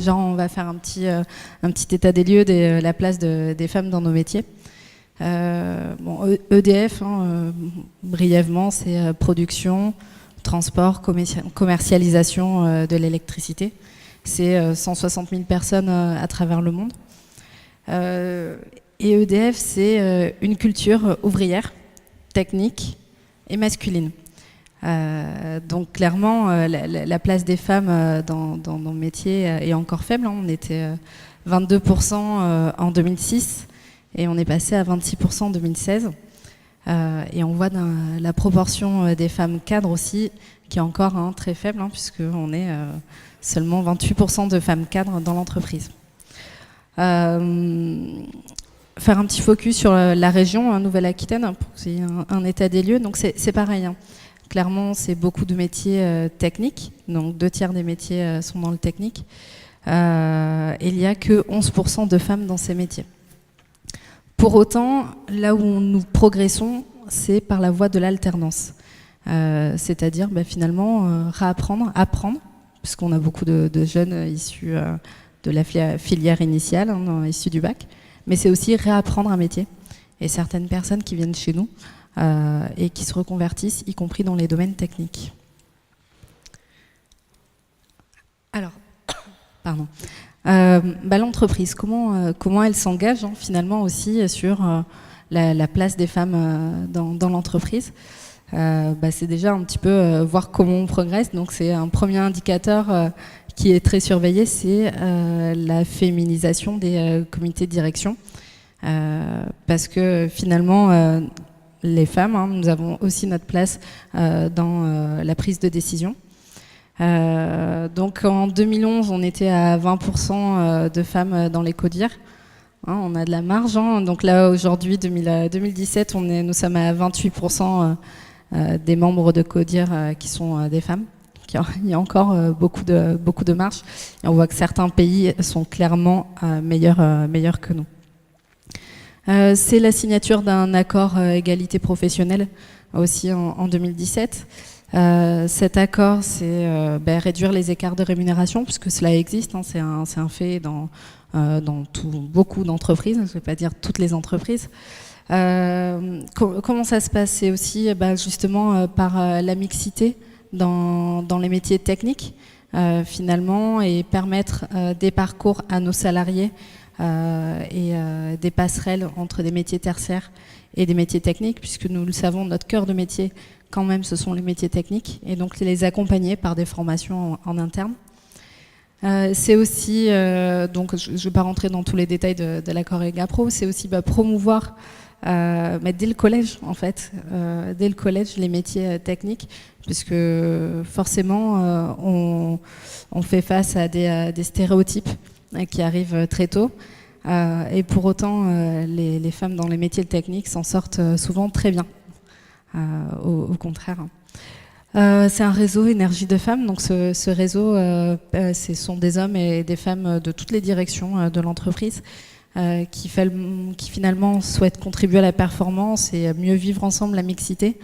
Déjà, on va faire un petit état des lieux de la place des femmes dans nos métiers. EDF, brièvement, c'est production, transport, commercialisation de l'électricité. C'est 160 000 personnes à travers le monde. Et EDF, c'est une culture ouvrière, technique et masculine. Donc clairement, la place des femmes dans nos métiers est encore faible. On était 22% en 2006 et on est passé à 26% en 2016. Et on voit la proportion des femmes cadres aussi qui est encore très faible, puisqu'on est seulement 28% de femmes cadres dans l'entreprise. Faire un petit focus sur la région Nouvelle-Aquitaine pour qu'il y ait un état des lieux. Donc c'est pareil. Clairement, c'est beaucoup de métiers techniques. Donc 2/3 des métiers sont dans le technique. Il n'y a que 11% de femmes dans ces métiers. Pour autant, là où nous progressons, c'est par la voie de l'alternance. C'est-à-dire finalement apprendre, puisqu'on a beaucoup de jeunes issus de la filière initiale, issus du bac, mais c'est aussi réapprendre un métier. Et certaines personnes qui viennent chez nous et qui se reconvertissent, y compris dans les domaines techniques. Alors, pardon. L'entreprise, comment elle s'engage finalement aussi sur la place des femmes dans l'entreprise. C'est déjà un petit peu voir comment on progresse. Donc c'est un premier indicateur qui est très surveillé, c'est la féminisation des comités de direction. Parce que finalement, les femmes, nous avons aussi notre place dans la prise de décision. Donc en 2011, on était à 20% de femmes dans les CODIR. On a de la marge. Donc là, aujourd'hui, 2017, nous sommes à 28% des membres de CODIR qui sont des femmes. Il y a encore beaucoup de marge. Et on voit que certains pays sont clairement meilleurs que nous. C'est la signature d'un accord égalité professionnelle aussi en 2017. Cet accord, c'est réduire les écarts de rémunération, puisque cela existe, c'est un fait dans beaucoup d'entreprises, je ne vais pas dire toutes les entreprises. Comment ça se passe? C'est aussi justement par la mixité dans les métiers techniques, finalement, et permettre des parcours à nos salariés et des passerelles entre des métiers tertiaires et des métiers techniques, puisque nous le savons, notre cœur de métier, quand même, ce sont les métiers techniques, et donc les accompagner par des formations en interne. C'est aussi, donc je ne vais pas rentrer dans tous les détails de l'accord EGAPRO, c'est aussi promouvoir, dès le collège, en fait, dès le collège, les métiers techniques, puisque forcément, on fait face à des stéréotypes qui arrivent très tôt. Et pour autant, les femmes dans les métiers techniques s'en sortent souvent très bien, au contraire. C'est un réseau énergie de femmes, donc ce réseau, ce sont des hommes et des femmes de toutes les directions de l'entreprise qui finalement souhaitent contribuer à la performance et mieux vivre ensemble la mixité.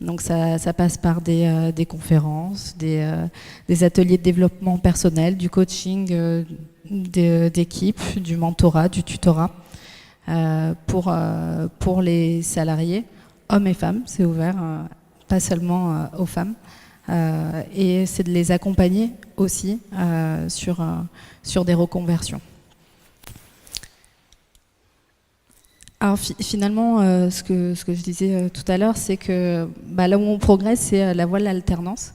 Donc ça passe par des conférences, des ateliers de développement personnel, du coaching d'équipe, du mentorat, du tutorat pour les salariés, hommes et femmes, c'est ouvert, pas seulement aux femmes. Et c'est de les accompagner aussi sur des reconversions. Alors finalement, ce que je disais tout à l'heure, c'est que là où on progresse, c'est la voie de l'alternance.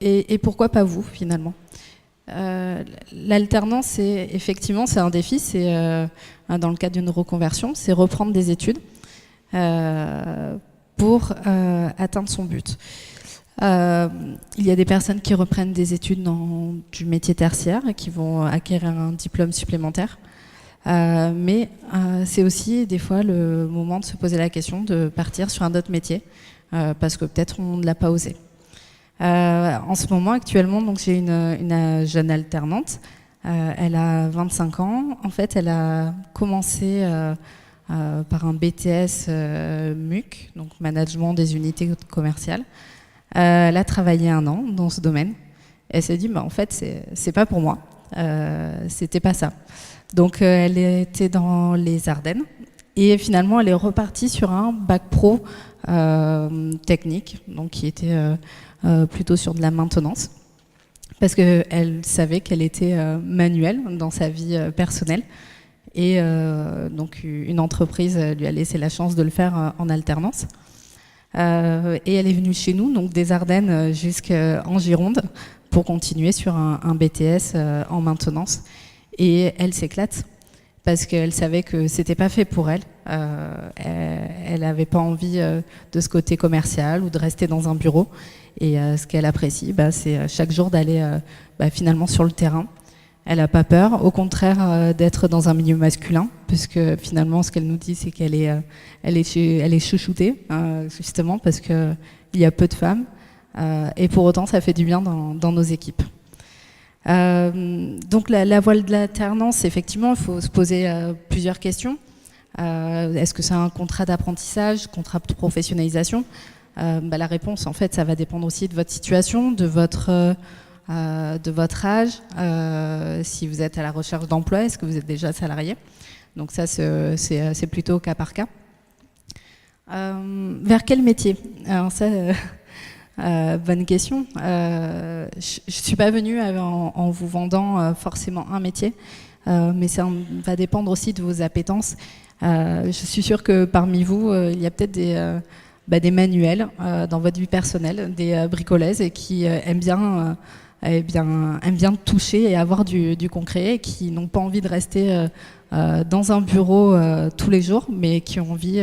Et pourquoi pas vous, finalement? L'alternance, effectivement, c'est un défi. C'est dans le cadre d'une reconversion, c'est reprendre des études pour atteindre son but. Il y a des personnes qui reprennent des études dans du métier tertiaire et qui vont acquérir un diplôme supplémentaire. Mais c'est aussi des fois le moment de se poser la question de partir sur un autre métier parce que peut-être on ne l'a pas osé. En ce moment, actuellement, donc j'ai une jeune alternante. Elle a 25 ans. En fait, elle a commencé par un BTS MUC, donc management des unités commerciales. Elle a travaillé 1 an dans ce domaine. Elle s'est dit, en fait, c'est pas pour moi. C'était pas ça. Donc, elle était dans les Ardennes. Et finalement, elle est repartie sur un bac pro technique, donc qui était plutôt sur de la maintenance, parce qu'elle savait qu'elle était manuelle dans sa vie personnelle. Et donc, une entreprise lui a laissé la chance de le faire en alternance. Et elle est venue chez nous, donc des Ardennes jusqu'en Gironde, pour continuer sur un BTS en maintenance. Et elle s'éclate, parce qu'elle savait que c'était pas fait pour elle. Elle n'avait pas envie de ce côté commercial ou de rester dans un bureau. Et ce qu'elle apprécie, c'est chaque jour d'aller finalement sur le terrain. Elle n'a pas peur, au contraire d'être dans un milieu masculin, puisque finalement ce qu'elle nous dit, c'est qu'elle est chouchoutée, justement parce qu'il y a peu de femmes. Et pour autant, ça fait du bien dans nos équipes. Donc la voie de l'alternance, effectivement, il faut se poser plusieurs questions. Est-ce que c'est un contrat d'apprentissage, contrat de professionnalisation? La réponse, en fait, ça va dépendre aussi de votre situation, de votre âge, si vous êtes à la recherche d'emploi, est-ce que vous êtes déjà salarié? Donc ça, c'est plutôt au cas par cas. Vers quel métier? Alors ça, bonne question. Je ne suis pas venue en vous vendant forcément un métier, mais ça va dépendre aussi de vos appétences. Je suis sûre que parmi vous, il y a peut-être des manuels dans votre vie personnelle, des bricolaises et qui aiment bien toucher et avoir du concret, et qui n'ont pas envie de rester dans un bureau tous les jours, mais qui ont envie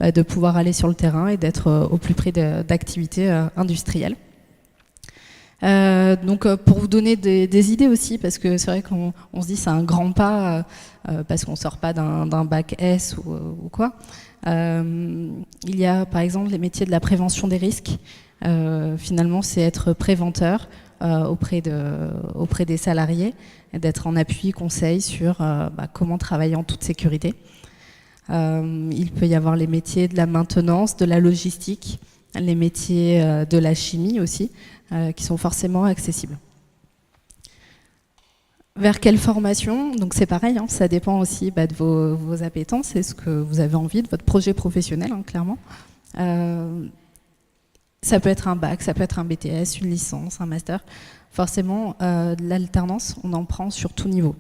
de pouvoir aller sur le terrain et d'être au plus près d'activités industrielles. Donc pour vous donner des idées aussi, parce que c'est vrai qu'on se dit c'est un grand pas, parce qu'on sort pas d'un bac S ou quoi. Il y a par exemple les métiers de la prévention des risques. Finalement, c'est être préventeur auprès des salariés, et d'être en appui, conseil sur comment travailler en toute sécurité. Il peut y avoir les métiers de la maintenance, de la logistique, les métiers de la chimie aussi, qui sont forcément accessibles. Vers quelle formation? Donc c'est pareil, ça dépend aussi de vos appétences et ce que vous avez envie, de votre projet professionnel, clairement. Ça peut être un bac, ça peut être un BTS, une licence, un master. Forcément, l'alternance, on en prend sur tout niveau.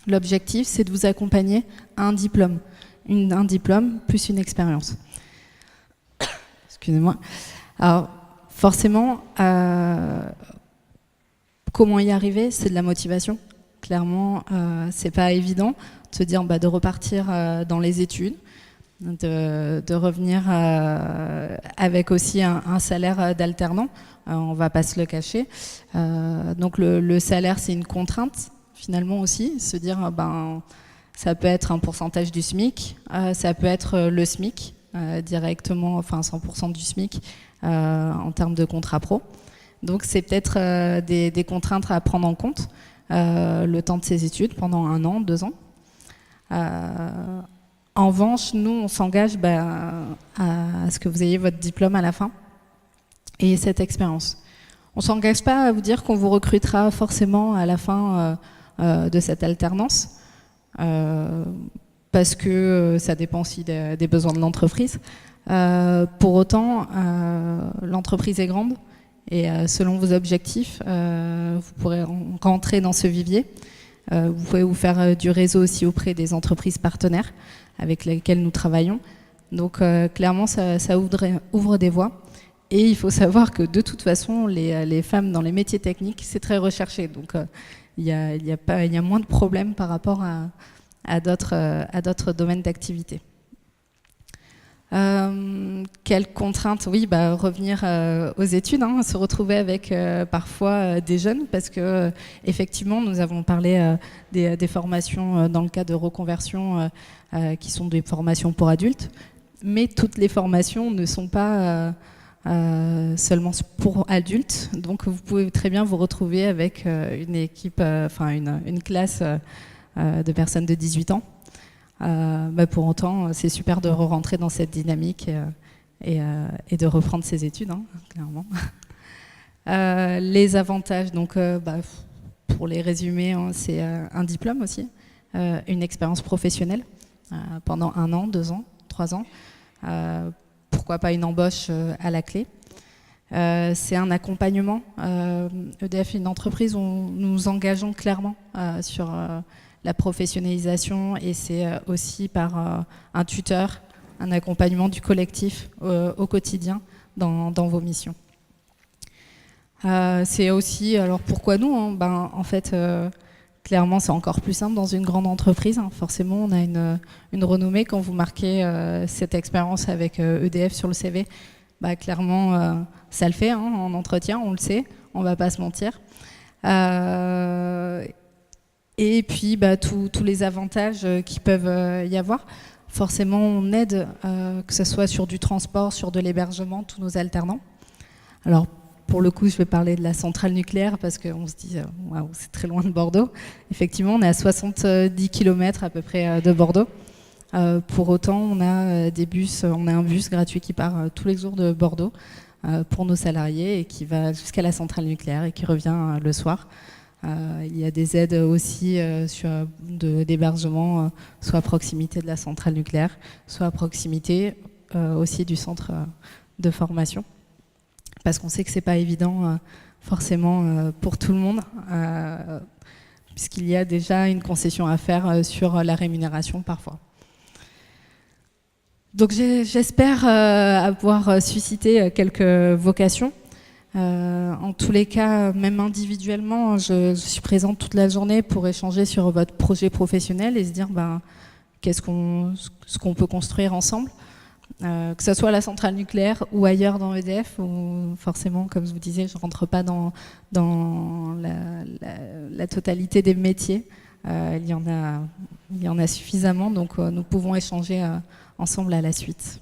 L'objectif, c'est de vous accompagner à un diplôme. Un diplôme plus une expérience. Excusez-moi. Alors, forcément, comment y arriver? C'est de la motivation. Clairement, c'est pas évident de se dire de repartir dans les études, de revenir avec aussi un salaire d'alternant. On va pas se le cacher. Donc le salaire, c'est une contrainte finalement aussi. Se dire ça peut être un pourcentage du SMIC, ça peut être le SMIC directement, enfin 100% du SMIC en termes de contrat pro. Donc c'est peut-être des contraintes à prendre en compte, le temps de ses études pendant 1 an, 2 ans. En revanche, nous, on s'engage à ce que vous ayez votre diplôme à la fin et cette expérience. On ne s'engage pas à vous dire qu'on vous recrutera forcément à la fin de cette alternance, parce que ça dépend aussi des besoins de l'entreprise. Pour autant, l'entreprise est grande et selon vos objectifs, vous pourrez rentrer dans ce vivier. Vous pouvez vous faire du réseau aussi auprès des entreprises partenaires avec lesquelles nous travaillons. Donc clairement, ça ouvre des voies. Et il faut savoir que de toute façon, les femmes dans les métiers techniques, c'est très recherché. Donc il y a moins de problèmes par rapport à d'autres domaines d'activité. Quelles contraintes? Oui, revenir aux études, se retrouver avec parfois des jeunes, parce que effectivement, nous avons parlé des formations dans le cas de reconversion qui sont des formations pour adultes, mais toutes les formations ne sont pas seulement pour adultes, donc vous pouvez très bien vous retrouver avec une équipe, une classe de personnes de 18 ans. Pour autant, c'est super de re-rentrer dans cette dynamique et de reprendre ses études, clairement. Les avantages, donc, pour les résumer, hein, c'est un diplôme aussi, une expérience professionnelle pendant 1 an, 2 ans, 3 ans, pourquoi pas une embauche à la clé. C'est un accompagnement. EDF est une entreprise où nous nous engageons clairement sur la professionnalisation, et c'est aussi par un tuteur, un accompagnement du collectif au quotidien dans vos missions. C'est aussi, alors pourquoi nous, hein, en fait, clairement c'est encore plus simple dans une grande entreprise, hein. Forcément on a une renommée quand vous marquez cette expérience avec EDF sur le CV. Clairement ça le fait, hein, en entretien, on le sait, on va pas se mentir. Et puis tous les avantages qui peuvent y avoir. Forcément on aide, que ce soit sur du transport, sur de l'hébergement, tous nos alternants. Alors pour le coup, je vais parler de la centrale nucléaire parce qu'on se dit, waouh, c'est très loin de Bordeaux. Effectivement, on est à 70 km à peu près de Bordeaux. Pour autant, on a des bus, on a un bus gratuit qui part tous les jours de Bordeaux pour nos salariés et qui va jusqu'à la centrale nucléaire et qui revient le soir. Il y a des aides aussi d'hébergement, soit à proximité de la centrale nucléaire, soit à proximité aussi du centre de formation. Parce qu'on sait que c'est pas évident forcément pour tout le monde, puisqu'il y a déjà une concession à faire sur la rémunération parfois. Donc j'espère avoir suscité quelques vocations. En tous les cas, même individuellement, je suis présente toute la journée pour échanger sur votre projet professionnel et se dire ce qu'on peut construire ensemble. Que ce soit à la centrale nucléaire ou ailleurs dans EDF, où forcément, comme je vous disais, je ne rentre pas dans la totalité des métiers. Il y en a suffisamment, donc nous pouvons échanger ensemble à la suite.